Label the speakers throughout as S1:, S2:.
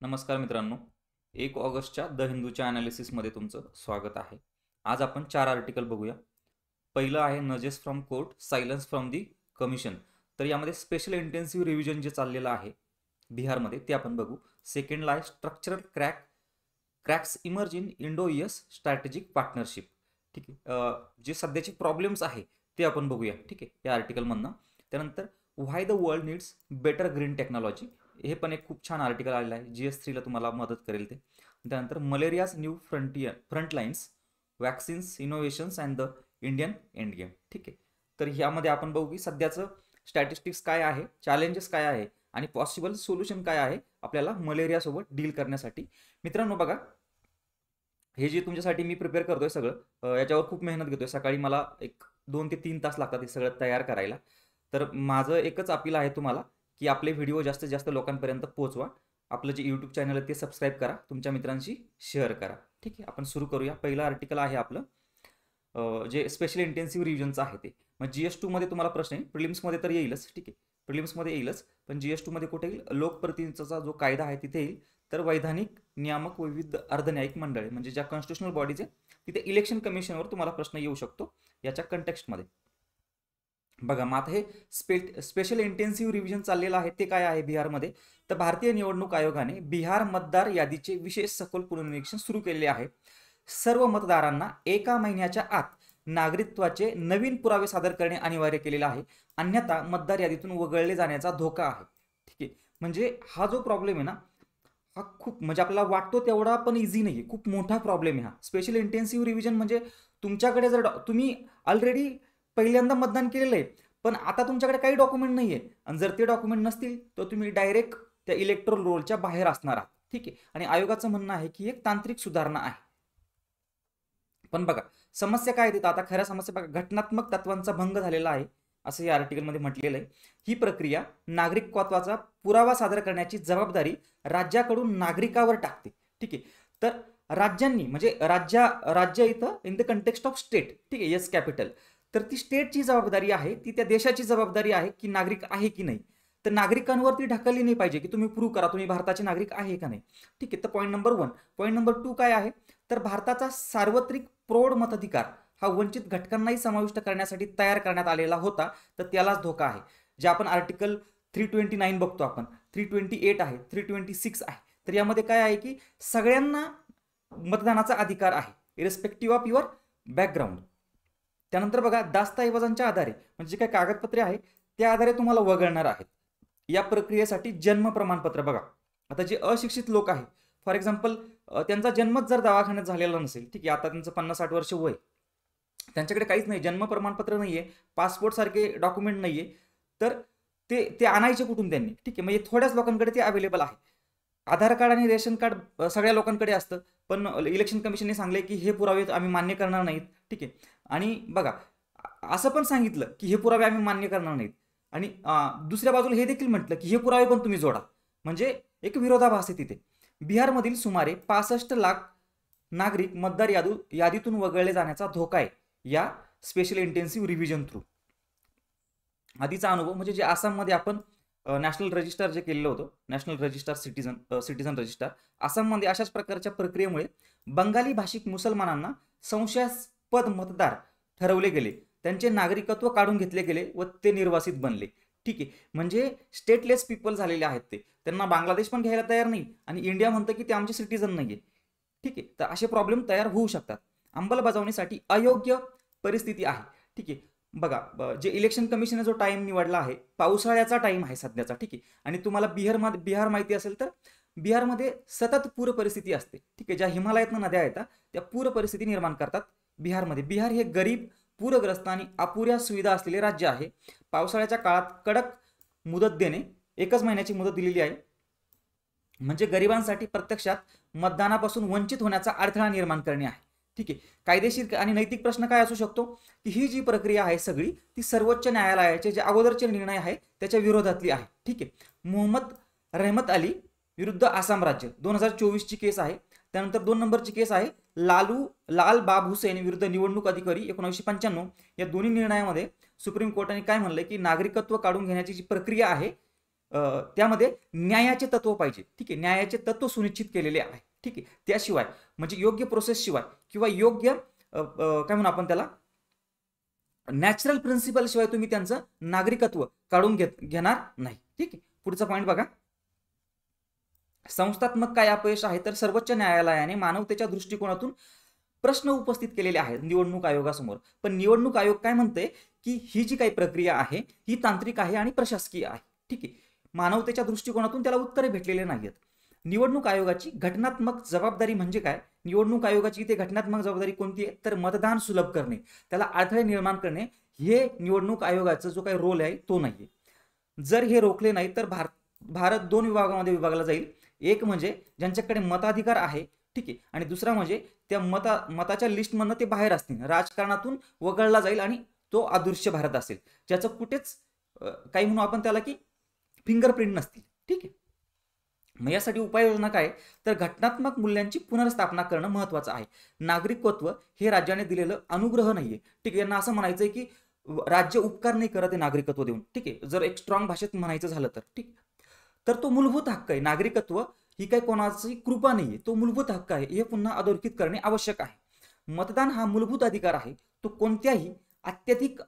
S1: नमस्कार मित्रांनो, 1 ऑगस्टच्या द हिंदूच्या ॲनालिसिसमध्ये तुमचं स्वागत आहे. आज आपण 4 आर्टिकल बघूया. पहिलं आहे nudges from court, silence from the commission. तर यामध्ये स्पेशल इंटेन्सिव्ह रिव्हिजन जे चाललेलं आहे बिहारमध्ये ते आपण बघू. सेकंडला आहे structural cracks emerge in Indo US strategic partnership. ठीक आहे, जे सध्याचे प्रॉब्लेम्स आहे ते आपण बघूया. ठीक आहे, या आर्टिकलमधनं. त्यानंतर why the world needs better green technology, हे पण एक खूप छान आर्टिकल आलेलं आहे. GS3ला तुम्हाला मदत करेल ते. त्यानंतर malaria's new frontlines, vaccines innovations and the Indian end game. ठीक आहे, तर ह्यामध्ये आपण बघू की सध्याचं स्टॅटिस्टिक्स काय आहे, चॅलेंजेस काय आहे आणि पॉसिबल सोल्युशन काय आहे आपल्याला मलेरियासोबत डील करण्यासाठी. मित्रांनो बघा, हे जे तुमच्यासाठी मी प्रिपेअर करतोय सगळं, याच्यावर खूप मेहनत घेतोय. सकाळी मला 2 ते 3 तास लागतात हे सगळं तयार करायला. तर माझं एकच अपील आहे तुम्हाला की आपले व्हिडिओ जास्तीत जास्त लोकांपर्यंत पोहोचवा. आपलं जे यूट्यूब चॅनल आहे ते सबस्क्राईब करा, तुमच्या मित्रांशी शेअर करा. ठीक आहे, आपण सुरू करूया. पहिलं आर्टिकल आहे आपलं जे स्पेशल इंटेन्सिव्ह रिव्हिजनचं आहे ते. मग GS2 मध्ये तुम्हाला प्रश्न आहे, प्रिलिम्समध्ये तर येईलच. ठीक आहे, प्रिलिम्समध्ये येईलच, पण GS2 मध्ये कुठे येईल? लोकप्रतिनिधीचा जो कायदा आहे तिथे येईल. तर वैधानिक नियामक व विविध अर्धन्यायिक मंडळे म्हणजे ज्या कॉन्स्टिट्युशनल बॉडीज आहे तिथे इलेक्शन कमिशनवर तुम्हाला प्रश्न येऊ शकतो याच्या कंटेक्स्टमध्ये. बघा, मग आता हे स्पेशल इंटेन्सिव्ह रिव्हिजन चाललेलं आहे ते काय आहे बिहारमध्ये. तर भारतीय निवडणूक आयोगाने बिहार मतदार यादीचे विशेष सखोल पुनर्निरीक्षण सुरू केलेले आहे. सर्व मतदारांना 1 महिन्याच्या आत नागरिकत्वाचे नवीन पुरावे सादर करणे अनिवार्य केलेले आहे, अन्यथा मतदार यादीतून वगळले जाण्याचा धोका आहे. ठीक आहे, म्हणजे हा जो प्रॉब्लेम आहे ना, हा खूप म्हणजे आपल्याला वाटतो तेवढा पण इझी नाही आहे. खूप मोठा प्रॉब्लेम आहे हा. स्पेशल इंटेन्सिव्ह रिव्हिजन म्हणजे तुमच्याकडे जर तुम्ही ऑलरेडी पहिल्यांदा मतदान केलेलं आहे, पण आता तुमच्याकडे काही डॉक्युमेंट नाही आहे आणि जर ते डॉक्युमेंट नसतील तर तुम्ही डायरेक्ट त्या इलेक्टोरल रोलच्या बाहेर असणार आहात. ठीक आहे, आणि आयोगाचं म्हणणं आहे की एक तांत्रिक सुधारणा आहे. पण बघा समस्या काय देतात आता, खऱ्या समस्या बघा, घटनात्मक तत्वांचा भंग झालेला आहे असं या आर्टिकलमध्ये म्हटलेलं आहे. ही प्रक्रिया नागरिकत्वाचा पुरावा सादर करण्याची जबाबदारी राज्याकडून नागरिकावर टाकते. ठीक आहे, तर राज्यांनी म्हणजे राज्य इथं in the context of state. ठीक आहे, येस कॅपिटल. तर ती स्टेटची जबाबदारी आहे, ती त्या देशाची जबाबदारी आहे की नागरिक आहे की नाही. तर नागरिकांवरती ढकलली नाही पाहिजे की तुम्ही प्रूव्ह करा तुम्ही भारताचे नागरिक आहे का नाही. ठीक आहे, तर पॉईंट नंबर 1. पॉईंट नंबर 2 काय आहे, तर भारताचा सार्वत्रिक प्रौढ मताधिकार हा वंचित घटकांनाही समाविष्ट करण्यासाठी तयार करण्यात आलेला होता, तर त्यालाच धोका आहे. जे आपण आर्टिकल 329 बघतो आपण, 328 आहे, 326 आहे. तर यामध्ये काय आहे की सगळ्यांना मतदानाचा अधिकार आहे इरेस्पेक्टिव्ह ऑफ युअर बॅकग्राऊंड. त्यानंतर बघा, दस्तऐवजांच्या आधारे म्हणजे काय कागदपत्रे आहे त्या आधारे तुम्हाला वगळणार आहेत. या प्रक्रियेसाठी जन्म प्रमाणपत्र बघा, आता जे अशिक्षित लोक आहेत, फॉर एक्झाम्पल त्यांचा जन्मच जर दवाखान्यात झालेला नसेल, ठीक आहे, आता त्यांचं 50-60 वर्ष वय, त्यांच्याकडे काहीच नाही, जन्म प्रमाणपत्र नाहीये, पासपोर्ट सारखे डॉक्युमेंट नाहीये, तर ते आणायचे कुठून त्यांनी. ठीक आहे, म्हणजे थोड्याच लोकांकडे ते अवेलेबल आहे. आधार कार्ड आणि रेशन कार्ड सगळ्या लोकांकडे असतं, पण इलेक्शन कमिशनने सांगले की हे पुरावे आम्ही मान्य करणार नाहीत. ठीक आहे, आणि बघा असं पण सांगितलं की हे पुरावे आम्ही मान्य करणार नाहीत, आणि दुसऱ्या बाजूला हे देखील म्हटलं की हे पुरावे पण तुम्ही जोडा. म्हणजे एक विरोधाभास आहे तिथे. बिहारमधील सुमारे 65 लाख नागरिक मतदार यादीतून वगळले जाण्याचा धोका आहे या स्पेशल इंटेन्सिव्ह रिव्हिजन थ्रू. आधीचा अनुभव म्हणजे जे आसाममध्ये आपण नॅशनल रजिस्टर जे केलेलं होतं, नॅशनल रजिस्टर सिटीजन रजिस्टर, आसाममध्ये अशाच प्रकारच्या प्रक्रियेमुळे बंगाली भाषिक मुसलमानांना संशयास्पद मतदार ठरवले गेले, त्यांचे नागरिकत्व काढून घेतले गेले व ते निर्वासित बनले. ठीक आहे, म्हणजे स्टेटलेस पीपल झालेले आहेत ते, त्यांना बांगलादेश पण घ्यायला तयार नाही आणि इंडिया म्हणतं की ते आमचे सिटीजन नाहीये. ठीक आहे, तर असे प्रॉब्लेम तयार होऊ शकतात. अंमलबजावणीसाठी अयोग्य परिस्थिती आहे. ठीक आहे, बघा जे इलेक्शन कमिशनने जो टाइम निवडला आहे पावसाळ्याचा टाइम आहे सध्याचा. ठीक आहे, आणि तुम्हाला बिहार माहिती असेल तर बिहारमध्ये सतत पूर परिस्थिती असते. ठीक आहे, ज्या हिमालयातनं नद्या येतात त्या पूर परिस्थिती निर्माण करतात बिहारमध्ये. बिहार हे गरीब, पूरग्रस्त आणि अपुऱ्या सुविधा असलेले राज्य आहे. पावसाळ्याच्या काळात कडक मुदत देणे, 1 महिन्याची मुदत दिलेली आहे, म्हणजे गरिबांसाठी प्रत्यक्षात मतदानापासून वंचित होण्याचा अडथळा निर्माण करणे आहे. ठीक आहे, कायदेशीर आणि नैतिक प्रश्न काय असू शकतो की ही जी प्रक्रिया आहे सगळी ती सर्वोच्च न्यायालयाचे जे अगोदरचे निर्णय आहे त्याच्या विरोधातली आहे. ठीक आहे, मोहम्मद रहमत अली विरुद्ध आसाम राज्य 2024ची केस आहे. त्यानंतर 2 नंबरची केस आहे लाल बाब हुसेन विरुद्ध निवडणूक अधिकारी 1995. या दोन्ही निर्णयामध्ये सुप्रीम कोर्टाने काय म्हणलंय की नागरिकत्व काढून घेण्याची जी प्रक्रिया आहे त्यामध्ये न्यायाचे तत्व पाहिजे, ठीक आहे, न्यायाचे तत्व सुनिश्चित केलेले आहे, ठीक आहे. त्याशिवाय म्हणजे योग्य प्रोसेस शिवाय किंवा योग्य काय म्हणू आपण त्याला नॅचरल प्रिन्सिपल शिवाय तुम्ही त्यांचं नागरिकत्व काढून घेणार नाही, ठीक आहे. पुढचा पॉईंट बघा. संस्थात्मक काय अपयश आहे तर सर्वोच्च न्यायालयाने मानवतेच्या दृष्टिकोनातून प्रश्न उपस्थित केलेले आहेत निवडणूक आयोगासमोर. पण निवडणूक आयोग काय म्हणते की ही जी काही प्रक्रिया आहे ही तांत्रिक आहे आणि प्रशासकीय आहे, ठीक आहे. मानवतेच्या दृष्टिकोनातून त्याला उत्तरे भेटलेले नाहीत. निवडणूक आयोगाची घटनात्मक जबाबदारी म्हणजे काय? निवडणूक आयोगाची इथे घटनात्मक जबाबदारी कोणती आहे तर मतदान सुलभ करणे, त्याला अडथळे निर्माण करणे, हे निवडणूक आयोगाचा जो काही रोल आहे तो नाहीये. जर हे रोखले नाही तर भारत दोन विभागामध्ये विभागला जाईल. एक म्हणजे ज्यांच्याकडे मताधिकार आहे, ठीक आहे, आणि दुसरा म्हणजे त्या मताच्या लिस्टमधनं ते बाहेर असतील, राजकारणातून वगळला जाईल आणि तो अदृश्य भारत असेल ज्याचं कुठेच काही म्हणू आपण त्याला की फिंगरप्रिंट नसतील, ठीक आहे. मग यासाठी उपाययोजना काय तर घटनात्मक मूल्यांची पुनर्स्थापना करणं महत्वाचं आहे. नागरिकत्व हे राज्याने दिलेलं अनुग्रह नाहीये, ठीक आहे. यांना असं म्हणायचंय की राज्य उपकार नाही करत आहे नागरिकत्व देऊन, ठीक आहे, जर एक स्ट्रॉंग भाषेत म्हणायचं झालं तर, ठीक. तर तो मूलभूत हक्क आहे. नागरिकत्व ही काही कोणाची कृपा नाहीये, तो मूलभूत हक्क आहे, हे पुन्हा अधोरेखित करणे आवश्यक आहे. मतदान हा मूलभूत अधिकार आहे, तो कोणत्याही अत्यधिक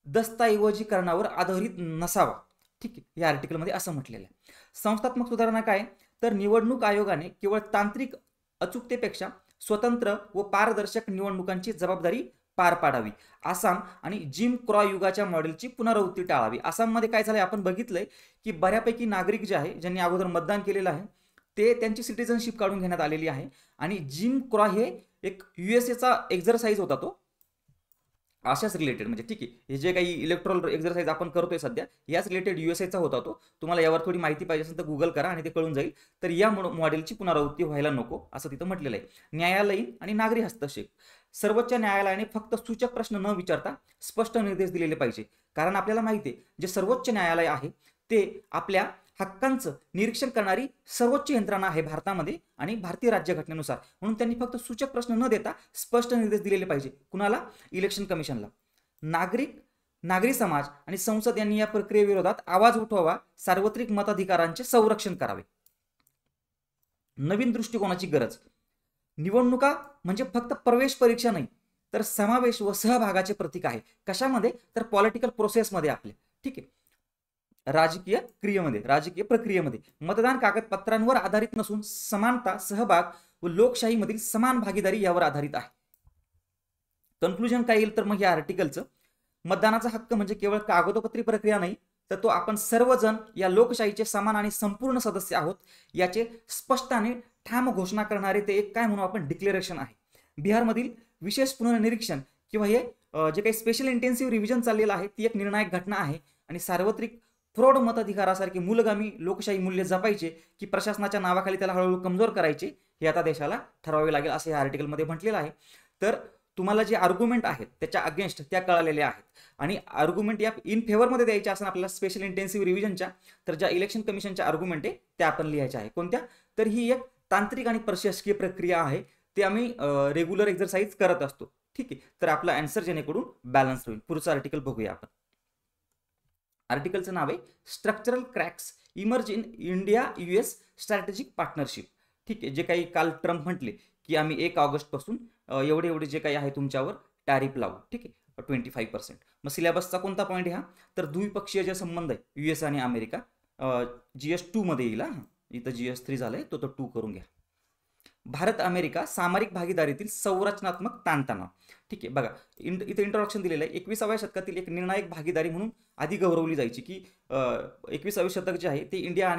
S1: दस्तऐवजीकरणावर आधारित नसावा, ठीक आहे. या आर्टिकलमध्ये असं म्हटलेलं आहे. संस्थात्मक सुधारणा काय तर निवडणूक आयोगाने केवळ तांत्रिक अचूकतेपेक्षा स्वतंत्र व पारदर्शक निवडणुकांची जबाबदारी पार पाडावी. आसाम आणि जिम क्रॉ युगाच्या मॉडेलची पुनरावृत्ती टाळावी. आसाममध्ये काय झालंय आपण बघितलंय की बऱ्यापैकी नागरिक जे आहे ज्यांनी अगोदर मतदान केलेलं आहे ते त्यांची सिटिझनशिप काढून घेण्यात आलेली आहे. आणि जिम क्रॉ हे एक युएसएचा एक्झरसाइज होता, तो अशाच रिलेटेड म्हणजे, ठीक आहे, हे जे काही इलेक्ट्रॉल एक्झरसाइज आपण करतोय सध्या याच रिलेटेड युएसएचा होता तो. तुम्हाला यावर थोडी माहिती पाहिजे असेल तर गुगल करा आणि ते कळून जाईल. तर या मॉडेलची पुनरावृत्ती व्हायला नको असं तिथं म्हटलेलं आहे. न्यायालयीन आणि नागरी हस्तक्षेप. सर्वोच्च न्यायालयाने फक्त सूचक प्रश्न न विचारता स्पष्ट निर्देश दिलेले पाहिजे. कारण आपल्याला माहिती आहे जे सर्वोच्च न्यायालय आहे ते आपल्या हक्कांचं निरीक्षण करणारी सर्वोच्च यंत्रणा आहे भारतामध्ये आणि भारतीय राज्यघटनेनुसार. म्हणून त्यांनी फक्त सूचक प्रश्न न देता स्पष्ट निर्देश दिलेले पाहिजे. कुणाला? इलेक्शन कमिशनला. नागरी समाज आणि संसद यांनी या प्रक्रियेविरोधात आवाज उठवावा. सार्वत्रिक मताधिकारांचे संरक्षण करावे. नवीन दृष्टिकोनाची गरज. निवडणुका म्हणजे फक्त प्रवेश परीक्षा नाही तर समावेश व सहभागाचे प्रतीक आहे. कशामध्ये तर पॉलिटिकल प्रोसेसमध्ये आपल्या, ठीक आहे, राजकीय प्रक्रियेमध्ये. मतदान कागदपत्रांवर आधारित नसून समानता, सहभाग व लोकशाहीमधील समान भागीदारी यावर आधारित आहे. कन्क्लुजन काय येईल तर मग या आर्टिकलचं मतदानाचा हक्क म्हणजे केवळ कागदोपत्री प्रक्रिया नाही तर तो आपण सर्वजण या लोकशाहीचे समान आणि संपूर्ण सदस्य आहोत याचे स्पष्ट आणि ठाम घोषणा करणारे ते एक काय म्हणू आपण डिक्लेरेशन आहे. बिहारमधील विशेष पुनर्निरीक्षण किंवा हे जे काही स्पेशल इंटेन्सिव्ह रिव्हिजन चाललेलं आहे ती एक निर्णायक घटना आहे. आणि सार्वत्रिक प्रौढ मताधिकारासारखी मूलगामी लोकशाही मूल्य जपायचे की प्रशासनाच्या नावाखाली त्याला हळूहळू कमजोर करायचे हे आता देशाला ठरवावे लागेल असं या आर्टिकलमध्ये म्हटलेलं आहे. तर तुम्हाला जे आर्ग्युमेंट आहेत त्याच्या अगेन्स्ट त्या कळलेल्या आहेत आणि आर्ग्युमेंट या इन फेवरमध्ये द्यायच्या असं आपल्याला स्पेशल इंटेन्सिव्ह रिव्हिजनच्या, तर ज्या इलेक्शन कमिशनच्या आर्ग्युमेंट आहे त्या आपण लिहायच्या आहे. कोणत्या? तर ही एक तांत्रिक आणि प्रशासकीय प्रक्रिया आहे, ते आम्ही रेग्युलर एक्झरसाइज करत असतो, ठीक आहे. तर आपला आन्सर जेणेकरून बॅलन्स होईल. पुढचं आर्टिकल बघूया आपण. आर्टिकलचं नाव आहे structural cracks emerge in India US strategic partnership, ठीक आहे. जे काही काल ट्रम्प म्हटले की आम्ही 1 ऑगस्टपासून एवढे जे काही आहे तुमच्यावर टॅरिफ लावू, ठीक आहे, 25%. मग सिलेबसचा कोणता पॉईंट हा तर द्विपक्षीय जे संबंध आहे US आणि अमेरिका, GS2 मध्ये येईल. इथं GS3 झालंय तो 2 करून घ्या. भारत अमेरिका सामरिक भागीदारीतील संरचनात्मक ताणतणाव, ठीक आहे. बघा इथं इंट्रोडक्शन दिलेलं आहे. 21व्या शतकातील एक निर्णायक भागीदारी म्हणून आधी गौरवली जायची की 21वे शतक जे आहे ते इंडिया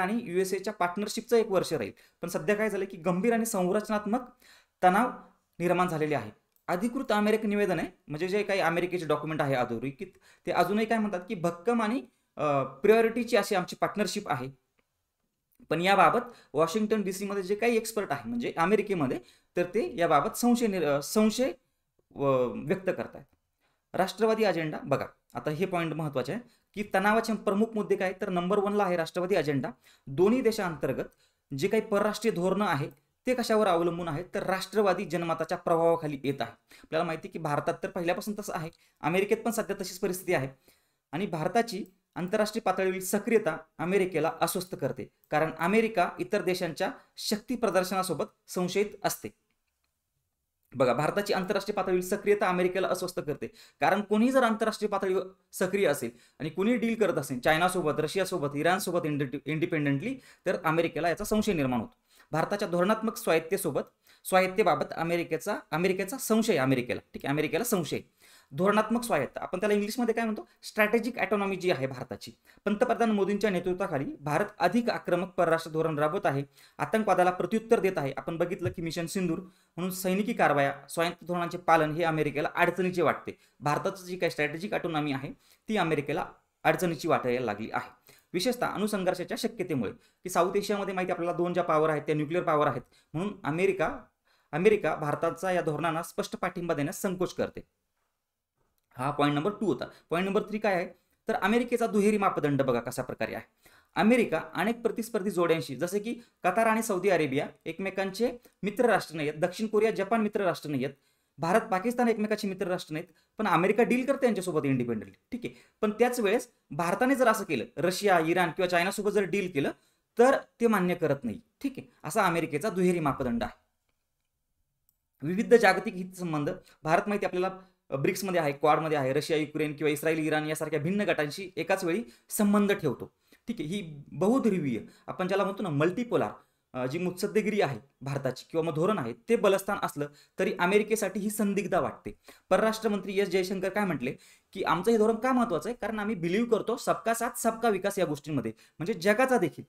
S1: आणि USA पार्टनरशिपचं एक वर्ष राहील. पण सध्या काय झालं की गंभीर आणि संरचनात्मक तणाव निर्माण झालेले आहे. अधिकृत अमेरिकन निवेदन आहे म्हणजे जे काही अमेरिकेचे डॉक्युमेंट आहे अधोरेखित ते अजूनही काय म्हणतात की भक्कम आणि प्रायोरिटीची अशी आमची पार्टनरशिप आहे. पण याबाबत वॉशिंग्टन DC मध्ये जे काही एक्सपर्ट आहे म्हणजे अमेरिकेमध्ये तर ते याबाबत संशय व्यक्त करतात. राष्ट्रवादी अजेंडा. बघा आता हे पॉईंट महत्वाचे आहे की तणावाचे प्रमुख मुद्दे काय तर नंबर 1ला आहे राष्ट्रवादी अजेंडा. दोन्ही देशांतर्गत जे काही परराष्ट्रीय धोरणं आहेत ते कशावर अवलंबून आहेत तर राष्ट्रवादी जनमताच्या प्रभावाखाली येत आहे. आपल्याला माहिती आहे की भारतात तर पहिल्यापासून तसं आहे, अमेरिकेत पण सध्या तशीच परिस्थिती आहे. आणि भारताची आंतरराष्ट्रीय पातळीवरील सक्रियता अमेरिकेला अस्वस्थ करते, कारण अमेरिका इतर देशांच्या शक्ती प्रदर्शनासोबत संशयित असते. बघा, भारताची आंतरराष्ट्रीय पातळीवर सक्रियता अमेरिकेला अस्वस्थ करते, कारण कोणी जर आंतरराष्ट्रीय पातळीवर सक्रिय असेल आणि कोणी डील करत असेल चायनासोबत, रशियासोबत, इराणसोबत इंडिपेंडेंटली, तर अमेरिकेला याचा संशय निर्माण होतो. भारताच्या धोरणात्मक स्वायत्तेबाबत अमेरिकेचा संशय अमेरिकेला, ठीक आहे, अमेरिकेला संशय. धोरणात्मक स्वायत्ता आपण त्याला इंग्लिशमध्ये काय म्हणतो, स्ट्रॅटेजिक ऑटोनॉमी जी आहे भारताची. पंतप्रधान मोदींच्या नेतृत्वाखाली भारत अधिक आक्रमक परराष्ट्र धोरण राबवत आहे, आतंकवादाला प्रत्युत्तर देत आहे. आपण बघितलं की मिशन सिंदूर म्हणून सैनिकी कारवाया, स्वायत्त धोरणांचे पालन हे अमेरिकेला अडचणीचे वाटते. भारताचं जी काही स्ट्रॅटेजिक ऑटोनॉमी आहे ती अमेरिकेला अडचणीची वाटायला लागली आहे, विशेषतः अणुसंघर्षाच्या शक्यतेमुळे. की साऊथ एशियामध्ये माहिती आपल्याला 2 ज्या पॉवर आहेत त्या न्यूक्लिअर पॉवर आहेत, म्हणून अमेरिका भारताचा या धोरणांना स्पष्ट पाठिंबा देण्यास संकोच करते. हा पॉईंट नंबर 2 होता. पॉईंट नंबर 3 काय आहे, तर अमेरिकेचा दुहेरी मापदंड बघा कशा प्रकारे आहे. अमेरिका अनेक प्रतिस्पर्धी जोड्यांशी, जसे की कतार आणि सौदी अरेबिया एकमेकांचे मित्र राष्ट्र नाही आहेत, दक्षिण कोरिया, जपान मित्र राष्ट्र नाही आहेत, भारत, पाकिस्तान एकमेकांचे मित्र राष्ट्र नाहीत, पण अमेरिका डील करते यांच्यासोबत इंडिपेंडेंटली, ठीक आहे. पण त्याच वेळेस भारताने जर असं केलं, रशिया, इराण किंवा चायनासोबत जर डील केलं तर ते मान्य करत नाही, ठीक आहे. असा अमेरिकेचा दुहेरी मापदंड आहे. विविध जागतिक हित संबंध, भारत माहिती आपल्याला ब्रिक्समध्ये आहे, क्वाडमध्ये आहे, रशिया, युक्रेन किंवा इस्रायल, इराण यासारख्या भिन्न गटांशी एकाच वेळी संबंध ठेवतो, ठीक आहे. ही बहुध्रुवीय, आपण ज्याला म्हणतो ना मल्टीपोलार, जी मुत्सद्देगिरी आहे भारताची किंवा मग धोरण आहे ते बलस्थान असलं तरी अमेरिकेसाठी ही संदिग्धता वाटते. परराष्ट्र मंत्री एस जयशंकर काय म्हटले की आमचं हे धोरण का महत्वाचं आहे, कारण आम्ही बिलीव्ह करतो सबका साथ सबका विकास या गोष्टींमध्ये, म्हणजे जगाचा देखील.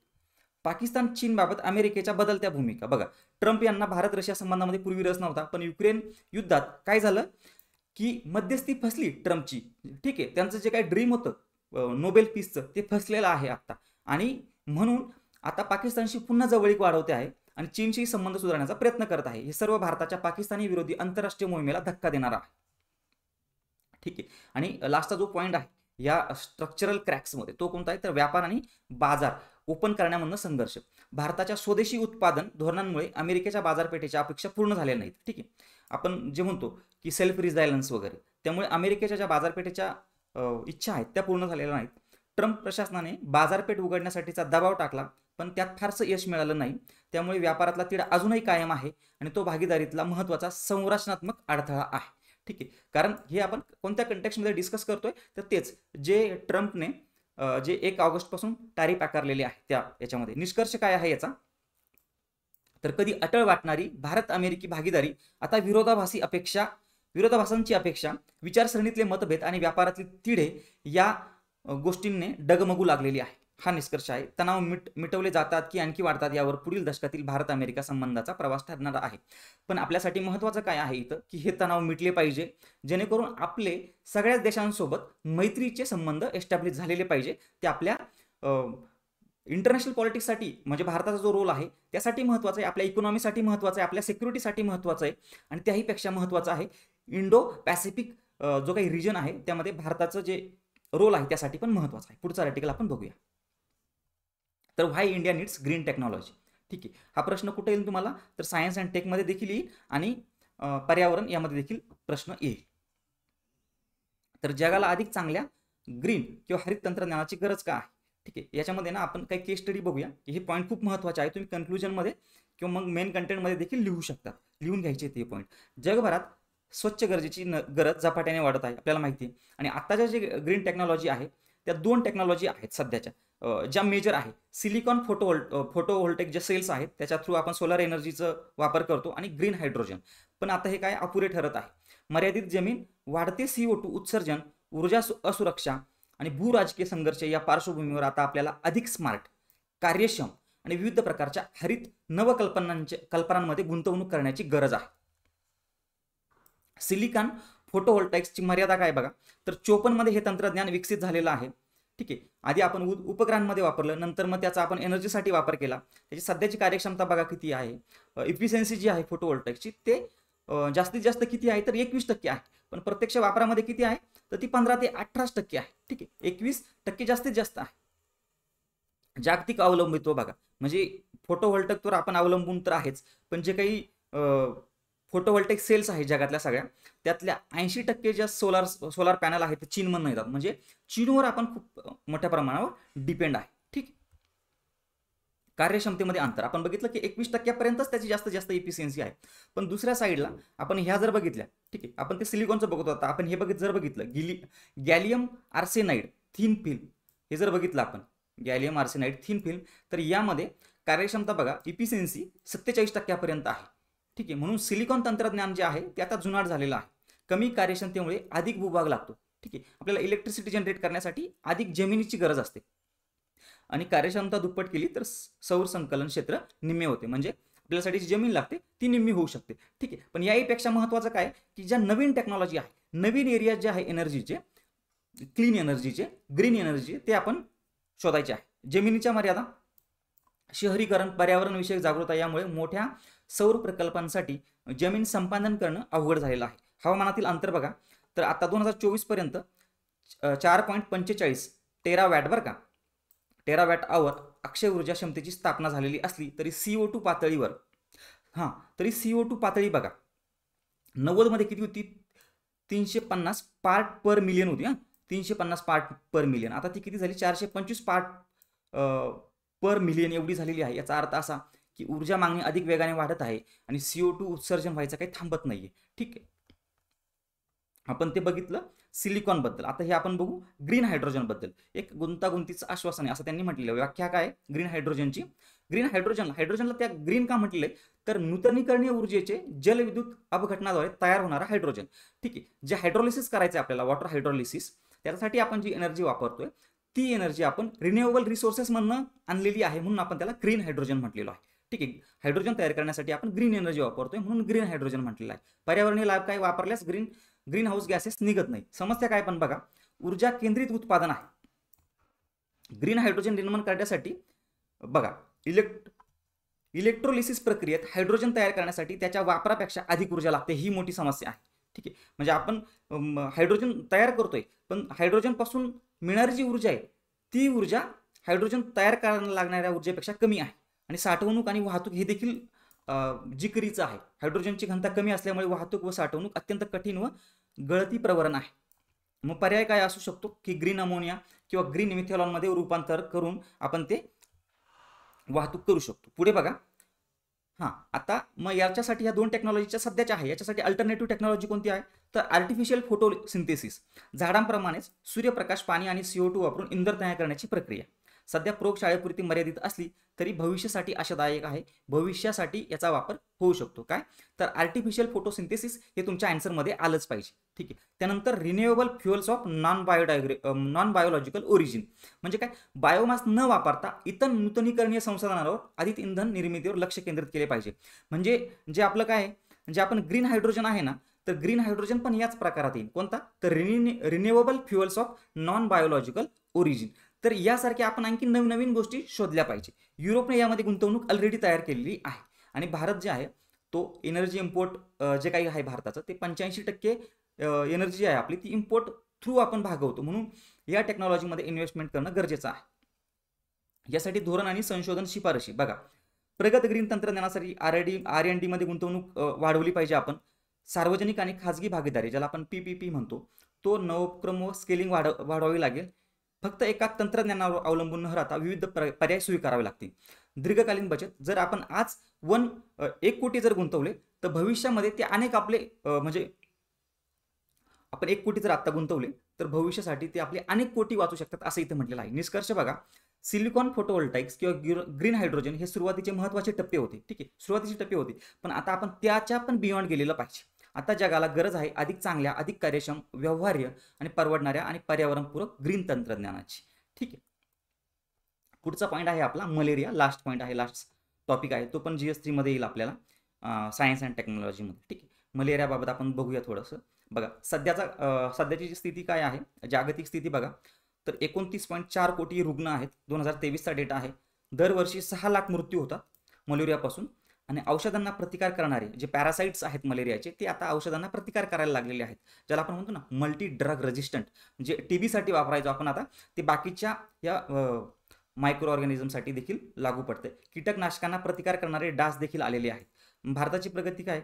S1: पाकिस्तान, चीन बाबत अमेरिकेच्या बदलत्या भूमिका, बघा ट्रम्प यांना भारत रशिया संबंधामध्ये पूर्वी रस नव्हता, पण युक्रेन युद्धात काय झालं की मध्यस्थी फसली ट्रम्पची, ठीक आहे. त्यांचं जे काही ड्रीम होतं नोबेल पीसचं ते फसलेलं आहे आता, आणि म्हणून आता पाकिस्तानशी पुन्हा जवळीक वाढवते आहे आणि चीनशी संबंध सुधारण्याचा प्रयत्न करत आहे. हे सर्व भारताच्या पाकिस्तानी विरोधी आंतरराष्ट्रीय मोहिमेला धक्का देणार आहे, ठीक आहे. आणि लास्टचा जो पॉईंट आहे या स्ट्रक्चरल क्रॅक्समध्ये तो कोणता आहे, तर व्यापार आणि बाजार ओपन करण्यामधनं संघर्ष. भारताच्या स्वदेशी उत्पादन धोरणांमुळे अमेरिकेच्या बाजारपेठेच्या अपेक्षा पूर्ण झाल्या नाहीत, ठीक आहे. आपण जे म्हणतो की सेल्फ रिझायलन्स वगैरे, त्यामुळे अमेरिकेच्या ज्या बाजारपेठेच्या इच्छा आहेत त्या पूर्ण झालेल्या नाहीत. ट्रम्प प्रशासनाने बाजारपेठ उघडण्यासाठीचा दबाव टाकला, पण त्यात फारसं यश मिळालं नाही, त्यामुळे व्यापारातला तिढा अजूनही कायम आहे आणि तो भागीदारीतला महत्त्वाचा संरचनात्मक अडथळा आहे, ठीक आहे. कारण हे आपण कोणत्या कंटेक्स्टमध्ये डिस्कस करतोय, तर तेच जे ट्रम्पने जे 1 ऑगस्टपासून टॅरिफ आकारलेले आहे त्या याच्यामध्ये. निष्कर्ष काय आहे याचा, तर कधी अटळ वाटणारी भारत अमेरिकी भागीदारी आता विरोधाभासांची अपेक्षा, विचारसरणीतले मतभेद आणि व्यापारातले तिढे या गोष्टींनी डगमगू लागलेली आहे. हा निष्कर्ष आहे. तणाव मिटवले जातात की आणखी वाढतात यावर पुढील दशकातील भारत अमेरिका संबंधाचा प्रवास ठरणार आहे. पण आपल्यासाठी महत्त्वाचं काय आहे इथं, की हे तणाव मिटले पाहिजे, जेणेकरून आपले सगळ्याच देशांसोबत मैत्रीचे संबंध एस्टॅब्लिश झालेले पाहिजे. ते आपल्या इंटरनॅशनल पॉलिटिक्ससाठी, म्हणजे भारताचा जो रोल आहे त्यासाठी महत्त्वाचं आहे, आपल्या इकॉनॉमीसाठी महत्त्वाचं आहे, आपल्या सिक्युरिटीसाठी महत्त्वाचं आहे, आणि त्याहीपेक्षा महत्त्वाचं आहे इंडो पॅसिफिक जो काही रिजन आहे त्यामध्ये भारताचं जे रोल आहे त्यासाठी पण महत्त्वाचं आहे. पुढचा आर्टिकल आपण बघूया. तर व्हाय इंडिया नीड्स ग्रीन टेक्नॉलॉजी, ठीक आहे. हा प्रश्न कुठे येईल तुम्हाला, तर सायन्स अँड टेकमध्ये देखील येईल आणि पर्यावरण यामध्ये देखील प्रश्न येईल. तर जगाला अधिक चांगल्या ग्रीन किंवा हरित तंत्रज्ञानाची गरज का आहे, ठीक आहे. याच्यामध्ये ना आपण काही केस स्टडी बघूया. हे पॉईंट खूप महत्त्वाचे आहे, तुम्ही कन्क्लुजनमध्ये किंवा मग मेन कंटेंटमध्ये देखील लिहू शकता, लिहून घ्यायचे ते पॉईंट. जगभरात स्वच्छ गरजेची गरज झपाट्याने वाढत आहे आपल्याला माहिती आहे, आणि आत्ताच्या जे ग्रीन टेक्नॉलॉजी आहे त्या 2 टेक्नॉलॉजी आहेत सध्याच्या ज्या मेजर आहे. सिलिकॉन फोटोव्होल्टेक जे सेल्स आहेत त्याच्या थ्रू आपण सोलर एनर्जीचा वापर करतो, आणि ग्रीन हायड्रोजन. पण आता हे काय अपुरे ठरत आहे. मर्यादित जमीन, वाढते CO2 उत्सर्जन, ऊर्जा असुरक्षा आणि भूराजकीय संघर्ष या पार्श्वभूमीवर आता आपल्याला अधिक स्मार्ट, कार्यक्षम आणि विविध प्रकारच्या हरित कल्पनांमध्ये गुंतवणूक करण्याची गरज आहे. सिलिकॉन फोटोव्होल्टाईक्सची मर्यादा काय बघा, तर 54 मध्ये हे तंत्रज्ञान विकसित झालेलं आहे, ठीक आहे. आधी आपण उपग्रहांमध्ये वापरलं, नंतर मग त्याचा आपण एनर्जीसाठी वापर केला. त्याची सध्याची कार्यक्षमता बघा किती आहे. इफिशियन्सी जी आहे फोटोव्होल्टाईक्सची ते जास्तीत जास्त किती आहे, तर 21% आहे, पण प्रत्यक्ष वापरामध्ये किती आहे, तर ती 15 ते 18% आहे, ठीक आहे. 21% जास्तीत जास्त आहे. जागतिक अवलंबित्व बघा, म्हणजे फोटोव्होल्टाईकवर आपण अवलंबून तर आहेच, पण जे काही फोटोव्होल्टेक सेल्स आहे जगातल्या सगळ्या, त्यातल्या 80% ज्या सोलार पॅनल आहेत ते चीनमधून येतात. म्हणजे चीनवर आपण खूप मोठ्या प्रमाणावर डिपेंड आहे. ठीक आहे. कार्यक्षमतेमध्ये अंतर आपण बघितलं की 21% त्याची जास्त इफिशियन्सी आहे. पण दुसऱ्या साईडला आपण ह्या जर बघितल्या, ठीक आहे, आपण ते सिलिकॉनचं बघत होता, आपण हे जर बघितलं गॅलियम आर्सेनाइड थिन फिल्म, हे जर बघितलं आपण गॅलियम आर्सेनाइड थिन फिल्म, तर यामध्ये कार्यक्षमता बघा इफिशियन्सी 47% आहे. ठीक आहे. म्हणून सिलिकॉन तंत्रज्ञान जे आहे ते आता जुनाट झालेलं आहे. कमी कार्यक्षमतेमुळे अधिक भूभाग लागतो. ठीक आहे. आपल्याला इलेक्ट्रिसिटी जनरेट करण्यासाठी अधिक जमिनीची गरज असते आणि कार्यक्षमता दुप्पट केली तर सौर संकलन क्षेत्र निम्मे होते. म्हणजे आपल्यासाठी जी जमीन लागते ती निम्मी होऊ शकते. ठीक आहे. पण याहीपेक्षा महत्त्वाचं काय की ज्या नवीन टेक्नॉलॉजी आहे, नवीन एरिया जे आहे एनर्जीचे, क्लीन एनर्जीचे, ग्रीन एनर्जी, ते आपण शोधायचे आहे. जमिनीच्या मर्यादा, शहरीकरण, पर्यावरणविषयक जागरूकता यामुळे मोठ्या सौर प्रकल्पांसाठी जमीन संपादन करणं अवघड झालेलं आहे. हवामानातील अंतर बघा तर आता 2024 पर्यंत 4.45 टेरावॅट बरं का, टेरावॅट आवर अक्षय ऊर्जा क्षमतेची स्थापना झालेली असली तरी CO2 पातळीवर तरी CO2 पातळी बघा 90 मध्ये किती होती, 350 पार्ट पर मिलियन होती. 350 पार्ट पर मिलियन, आता ती किती झाली, 425 पार्ट पर मिलियन एवढी झालेली आहे. याचा अर्थ असा की ऊर्जा मागणी अधिक वेगाने वाढत आहे आणि CO2 उत्सर्जन व्हायचं काही थांबत नाहीये. ठीक आहे. आपण ते बघितलं सिलिकॉन बद्दल. आता हे आपण बघू ग्रीन हायड्रोजन बद्दल. एक गुंतागुंतीचं आश्वासन आहे असं त्यांनी म्हटलेलं. व्याख्या काय ग्रीन हायड्रोजनची? ग्रीन हायड्रोजनला त्या ग्रीन का म्हटलेलं आहे तर नूतनीकरणीय ऊर्जेचे जलविद्युत अपघटनाद्वारे तयार होणारा हायड्रोजन. ठीक आहे. जे हायड्रोलिसिस करायचं आहे आपल्याला, वॉटर हायड्रोलिसिस, त्यासाठी आपण जी एनर्जी वापरतोय ती एनर्जी आपण रिन्युएबल रिसोर्सेस मधनं आणलेली आहे, म्हणून आपण त्याला ग्रीन हायड्रोजन म्हटलेलं आहे. ठीक आहे. हायड्रोजन तयार करण्यासाठी आपण ग्रीन एनर्जी वापरतोय म्हणून ग्रीन हायड्रोजन म्हटलेलं आहे. पर्यावरणीय लाभ काय, वापरल्यास ग्रीन हाऊस गॅसेस निघत नाही. समस्या काय पण बघा, ऊर्जा केंद्रित उत्पादन आहे. ग्रीन हायड्रोजन निर्माण करण्यासाठी बघा इलेक्ट्रोलिसिस प्रक्रियेत हायड्रोजन तयार करण्यासाठी त्याच्या वापरापेक्षा अधिक ऊर्जा लागते, ही मोठी समस्या आहे. ठीक आहे. म्हणजे आपण हायड्रोजन तयार करतोय पण हायड्रोजन पासून मिळणारी जी ऊर्जा आहे ती ऊर्जा हायड्रोजन तयार करायला लागणाऱ्या ऊर्जेपेक्षा कमी आहे. आणि साठवणूक आणि वाहतूक हे देखील जिकिरीचं आहे. हायड्रोजनची घनता कमी असल्यामुळे वाहतूक व साठवणूक अत्यंत कठीण व गळती प्रवरण आहे. मग पर्याय काय असू शकतो की ग्रीन अमोनिया किंवा ग्रीन मिथेनॉलमध्ये रूपांतर करून आपण ते वाहतूक करू शकतो. पुढे बघा, आता मग याच्यासाठी या दोन टेक्नॉलॉजीच्या सध्याच्या आहे, याच्यासाठी अल्टरनेटिव्ह टेक्नॉलॉजी कोणती आहे तर आर्टिफिशियल फोटोसिंथेसिस, झाडांप्रमाणेच सूर्यप्रकाश, पाणी आणि CO2 वापरून इंधन तयार करण्याची प्रक्रिया सध्या प्रयोगशाळेपुरती मर्यादित असली तरी भविष्यासाठी आशादायक आहे. भविष्यासाठी याचा वापर होऊ शकतो. काय तर आर्टिफिशियल फोटोसिंथेसिस हे तुमच्या आन्सरमध्ये आलंच पाहिजे. ठीक आहे. त्यानंतर renewable fuels of non biological origin, म्हणजे काय, बायोमास न वापरता इतर नूतनीकरणीय संसाधनांवर अधिक इंधन निर्मितीवर लक्ष केंद्रित केले पाहिजे. म्हणजे जे आपलं काय म्हणजे आपण ग्रीन हायड्रोजन आहे ना, तर ग्रीन हायड्रोजन पण याच प्रकारात येईल. कोणता तर renewable fuels of non biological origin. तर यासारख्या आपण आणखी नवीन गोष्टी शोधल्या पाहिजे. युरोपने यामध्ये गुंतवणूक ऑलरेडी तयार केलेली आहे आणि भारत जे आहे तो एनर्जी इम्पोर्ट जे काही आहे भारताचं ते 85% एनर्जी जी आहे आपली ती इम्पोर्ट थ्रू आपण भागवतो. म्हणून या टेक्नॉलॉजीमध्ये इन्व्हेस्टमेंट करणं गरजेचं आहे. यासाठी धोरण आणि संशोधन शिफारशी बघा, प्रगत ग्रीन तंत्रज्ञानासाठी R&D मध्ये गुंतवणूक वाढवली पाहिजे. आपण सार्वजनिक आणि खाजगी भागीदारी ज्याला आपण PPP म्हणतो तो नवोपक्रम व स्केलिंग वाढवावी लागेल. फक्त एका तंत्रज्ञानावर अवलंबून न राहता विविध पर्याय स्वीकारावे लागतील. दीर्घकालीन बचत, जर आपण आज 1 कोटी जर गुंतवले तर भविष्यामध्ये ते अनेक आपले म्हणजे आपण 1 कोटी जर आता गुंतवले तर भविष्यासाठी ते आपले अनेक कोटी वाचू शकतात असं इथे म्हटलेलं आहे. निष्कर्ष बघा, सिलिकॉन फोटोव्होल्टाइक्स किंवा ग्रीन हायड्रोजन हे सुरुवातीचे महत्त्वाचे टप्पे होते. ठीक आहे, सुरुवातीचे टप्पे होते, पण आता आपण त्याच्या पण बियॉन्ड गेलेलं पाहिजे. आता जगाला गरज आहे अधिक चांगल्या, अधिक कार्यक्षम, व्यवहार्य आणि परवडणाऱ्या आणि पर्यावरणपूरक ग्रीन तंत्रज्ञानाची. ठीक आहे. पुढचा पॉईंट आहे आपला मलेरिया. लास्ट पॉईंट आहे, लास्ट टॉपिक आहे, तो पण GS3 मध्ये येईल आपल्याला सायन्स अँड टेक्नॉलॉजीमध्ये. ठीक आहे. मलेरियाबाबत आपण बघूया थोडंसं. बघा सध्याची जी स्थिती काय आहे, जागतिक स्थिती बघा तर 29.4 कोटी रुग्ण आहेत. 2023चा डेटा आहे. दरवर्षी 6 लाख मृत्यू होतात मलेरियापासून आणि औषधांना प्रतिकार करणारे जे पॅरासाइट्स आहेत मलेरियाचे ते आता औषधांना प्रतिकार करायला लागलेले आहेत, ज्याला आपण म्हणतो ना मल्टी ड्रग रेजिस्टंट. म्हणजे TB साठी वापरायचो आपण, आता ते बाकीच्या या मायक्रो ऑर्गॅनिझमसाठी देखील लागू पडते. कीटकनाशकांना प्रतिकार करणारे डास देखील आलेले आहेत. भारताची प्रगती काय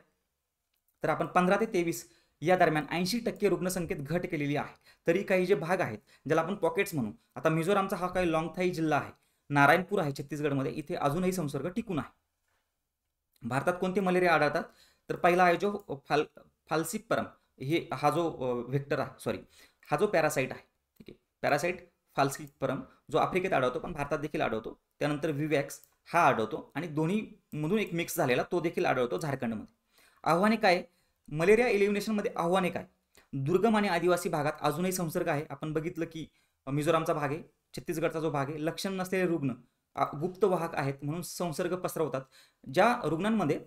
S1: तर आपण 15 ते 23 या दरम्यान 80% रुग्णसंख्येत घट केलेली आहे. तरी काही जे भाग आहेत ज्याला आपण पॉकेट्स म्हणू, आता मिझोरामचा हा काही लॉंगथाई जिल्हा आहे, नारायणपूर आहे छत्तीसगडमध्ये, इथे अजूनही संसर्ग टिकून आहे. भारतात कोणते मलेरिया आढळतात, तर पहिला आहे जो फाल्सिपरम, हा जो व्हेक्टर आहे, सॉरी, हा जो पॅरासाइट आहे, ठीक आहे, पॅरासाइट फाल्सिपरम जो आफ्रिकेत आढळतो पण भारतात देखील आढळतो. त्यानंतर विवॅक्स हा आढळतो आणि दोन्ही मधून एक मिक्स झालेला तो देखील आढळतो झारखंडमध्ये. आव्हाने काय, मलेरिया एलिमिनेशनमध्ये आव्हाने काय, दुर्गम आणि आदिवासी भागात अजूनही संसर्ग आहे. आपण बघितलं की मिझोरामचा भाग आहे, छत्तीसगडचा जो भाग आहे, लक्षण नसलेले रुग्ण गुप्त वाहक आहेत म्हणून संसर्ग पसरवतात. ज्या रुग्णांमध्ये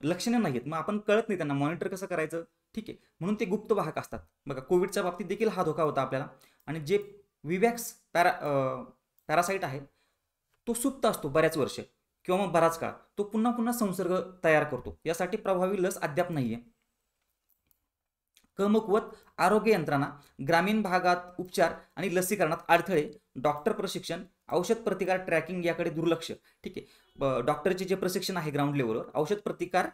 S1: लक्षणे नाहीत, मग आपण कळत नाही त्यांना मॉनिटर कसं करायचं, ठीक आहे, म्हणून ते गुप्त वाहक असतात. बघा कोविडच्या बाबतीत देखील हा धोका होता आपल्याला. आणि जे विवॅक्स पॅरासाइट आहे तो सुप्त असतो बऱ्याच वर्ष किंवा मग बराच काळ, तो पुन्हा पुन्हा संसर्ग तयार करतो. यासाठी प्रभावी लस अद्याप नाहीये. कमकुवत आरोग्य यंत्रणा, ग्रामीण भागात उपचार आणि लसीकरणात अडथळे, डॉक्टर प्रशिक्षण, औषध प्रतिकार ट्रॅकिंग याकडे दुर्लक्ष. ठीक आहे, डॉक्टरचे जे प्रशिक्षण आहे ग्राउंड लेवलवर, औषध प्रतिकार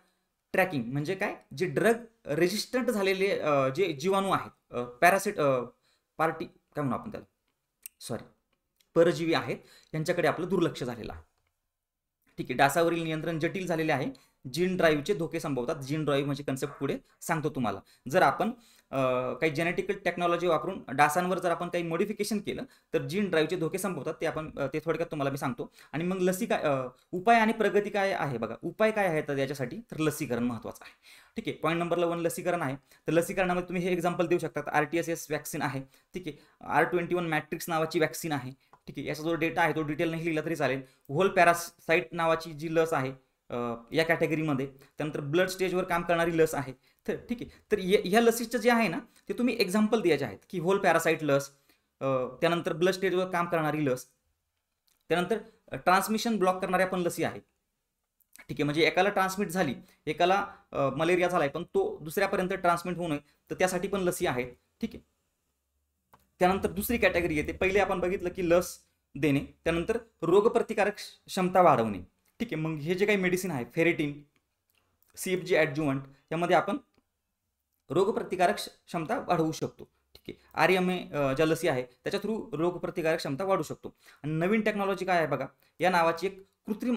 S1: ट्रॅकिंग म्हणजे काय, जे ड्रग रेजिस्टंट झालेले जे जीवाणू आहेत, पॅरासिट पार्टी काय म्हणू आपण त्याला, सॉरी, परजीवी आहेत, यांच्याकडे आपलं दुर्लक्ष झालेलं आहे. ठीक आहे, डासावरील नियंत्रण जटिल झालेले आहे. जीन ड्राईव्हचे धोके संभवतात. जीन ड्राईव्ह म्हणजे कन्सेप्ट पुढे सांगतो तुम्हाला. जर आपण काही जेनेटिकल टेक्नॉलॉजी वापरून डासांवर जर आपण काही मॉडिफिकेशन केलं तर जीन ड्राईव्हचे धोके संभवतात. ते थोडक्यात तुम्हाला मी सांगतो. आणि मग उपाय आणि प्रगती काय आहे बघा. उपाय काय आहे तर याच्यासाठी, तर लसीकरण महत्त्वाचं आहे. ठीक आहे, पॉईंट नंबर 1 लसीकरण आहे. तर लसीकरणामध्ये तुम्ही हे एक्झाम्पल देऊ शकता. RTSS वॅक्सिन आहे. ठीक आहे, R21 मॅट्रिक्स नावाची वॅक्सिन आहे. ठीक आहे, याचा जो डेटा आहे तो डिटेल नाही लिहिला तरी चालेल. व्होल पॅरासाइट नावाची जी लस आहे या कॅटेगरीमध्ये. त्यानंतर ब्लड स्टेजवर काम करणारी लस आहे. तर ठीक आहे, तर ह्या लसीचं जे आहे ना ते तुम्ही एक्झाम्पल द्यायचे आहेत की व्होल पॅरासाइट लस, त्यानंतर ब्लड स्टेजवर काम करणारी लस, त्यानंतर ट्रान्समिशन ब्लॉक करणाऱ्या पण लसी आहेत. ठीक आहे, म्हणजे एकाला ट्रान्समिट झाली, एकाला मलेरिया झालाय पण तो दुसऱ्यापर्यंत ट्रान्समिट होऊ नये तर त्यासाठी पण लसी आहेत. ठीक आहे, त्यानंतर दुसरी कॅटेगरी येते. पहिले आपण बघितलं की लस देणे, त्यानंतर रोगप्रतिकारक क्षमता वाढवणे. ठीक आहे, मग हे जे काही मेडिसिन आहे, फेरेटिन, CFG ॲडज्युवंट, यामध्ये आपण रोगप्रतिकारक क्षमता वाढवू शकतो. ठीक आहे, RMA ज्या लसी आहे त्याच्या थ्रू रोगप्रतिकारक क्षमता वाढवू शकतो. आणि नवीन टेक्नॉलॉजी काय आहे बघा, या नावाची एक कृत्रिम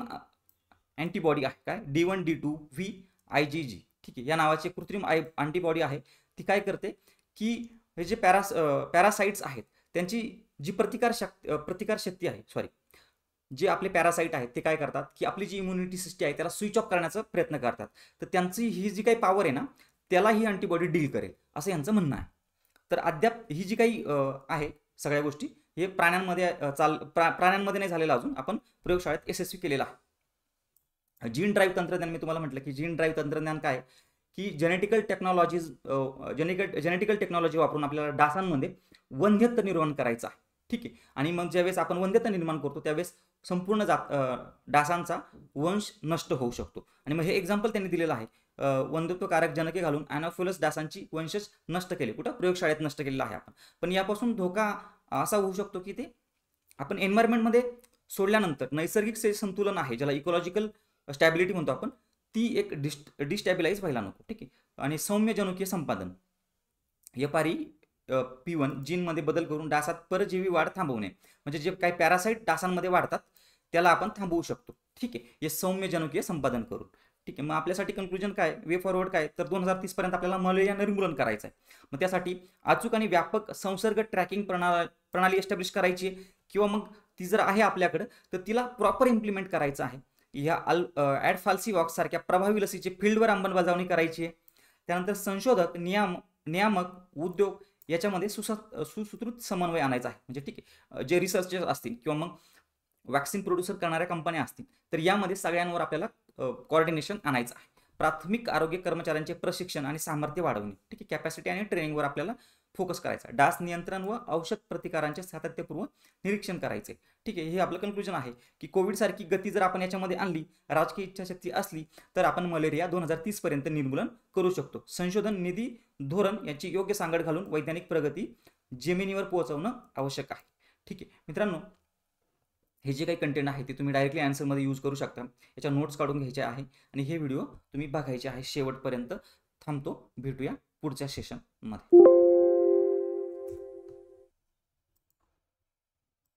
S1: अँटीबॉडी आहे. काय, D1D2V IgG. ठीक आहे, या नावाची एक कृत्रिम अँटीबॉडी आहे. ती काय करते की हे जे पॅरासाइट्स आहेत त्यांची जी प्रतिकारशक्ती आहे, सॉरी, जे आपले पॅरासाइट आहेत ते काय करतात की आपली जी इम्युनिटी सिस्टम आहे त्याला स्विच ऑफ करण्याचा प्रयत्न करतात. तर त्यांची ही जी काही पॉवर आहे ना त्याला ही अँटीबॉडी डील करेल असं यांचं म्हणणं आहे. तर अद्याप ही जी काही आहे सगळ्या गोष्टी हे प्राण्यांमध्ये प्राण्यांमध्ये नाही झालेलं अजून. आपण प्रयोगशाळेत यशस्वी केलेला आहे. जीन ड्राईव्ह तंत्रज्ञान, मी तुम्हाला म्हटलं की जीन ड्राईव्ह तंत्रज्ञान काय की जेनेटिकल टेक्नॉलॉजी वापरून आपल्याला डासांमध्ये वंध्यत्व निर्माण करायचं आहे. ठीक आहे, आणि मग ज्यावेळेस आपण वंध्यत्व निर्माण करतो त्यावेळेस संपूर्ण डासांचा वंश नष्ट होऊ शकतो. आणि मग हे एक्झाम्पल त्यांनी दिलेलं आहे. वंध्यत्वकारक जनके घालून अॅनोफिलस डासांची वंशज नष्ट केले. कुठं, प्रयोगशाळेत नष्ट केलेला आहे आपण. पण यापासून धोका असा होऊ शकतो की ते आपण एन्व्हायरमेंटमध्ये सोडल्यानंतर नैसर्गिक संतुलन आहे ज्याला इकोलॉजिकल स्टॅबिलिटी म्हणतो आपण, ती एक डिस्टॅबिलाइज व्हायला नको. ठीक आहे, आणि सौम्य जनुकीय संपादन, P1 जीनमध्ये बदल करून डासात परजीवी वाढ थांबवणे, म्हणजे जे काही पॅरासाइट डासांमध्ये वाढतात त्याला आपण थांबवू शकतो. ठीक आहे, हे सौम्य जनुकीय संपादन करून. ठीक आहे, मग आपल्यासाठी कन्क्लुजन काय, वे फॉरवर्ड काय, तर 2030 पर्यंत आपल्याला मलेरिया निर्मूलन करायचं आहे. मग त्यासाठी अचूक आणि व्यापक संसर्ग ट्रॅकिंग प्रणाली एस्टॅब्लिश करायची आहे, किंवा मग ती जर आहे आपल्याकडं तर तिला प्रॉपर इम्प्लिमेंट करायचं आहे. ह्या ॲडफाल्सिवॉक्स सारख्या प्रभावी लसीची फील्डवर अंमलबजावणी करायची आहे. त्यानंतर संशोधक, नियामक, उद्योग याच्यामध्ये सुसूत्रित समन्वय आणायचा आहे. म्हणजे ठीक आहे, जे रिसर्चर्स असतील किंवा मग वॅक्सिन प्रोड्युसर करणाऱ्या कंपन्या असतील तर यामध्ये सगळ्यांवर आपल्याला कोऑर्डिनेशन आणायचं आहे. प्राथमिक आरोग्य कर्मचाऱ्यांचे प्रशिक्षण आणि सामर्थ्य वाढवणे. ठीक आहे, कॅपॅसिटी आणि ट्रेनिंगवर आपल्याला फोकस करायचा. डास नियंत्रण व औषध प्रतिकारांचे सातत्यपूर्व निरीक्षण करायचे. ठीक आहे, हे आपलं कन्क्लुजन आहे की कोविडसारखी गती जर आपण याच्यामध्ये आणली, राजकीय इच्छाशक्ती असली तर आपण मलेरिया 2030 पर्यंत निर्मूलन करू शकतो. संशोधन, निधी, धोरण याची योग्य सांगड घालून वैज्ञानिक प्रगती जमिनीवर पोहोचवणं आवश्यक आहे. ठीक आहे मित्रांनो, हे जे काही कंटेंट आहे ते तुम्ही डायरेक्टली आन्सरमध्ये यूज करू शकता. याच्या नोट्स काढून घ्यायच्या आहे आणि हे व्हिडिओ तुम्ही बघायचे आहे शेवटपर्यंत. थांबतो, भेटूया पुढच्या सेशनमध्ये.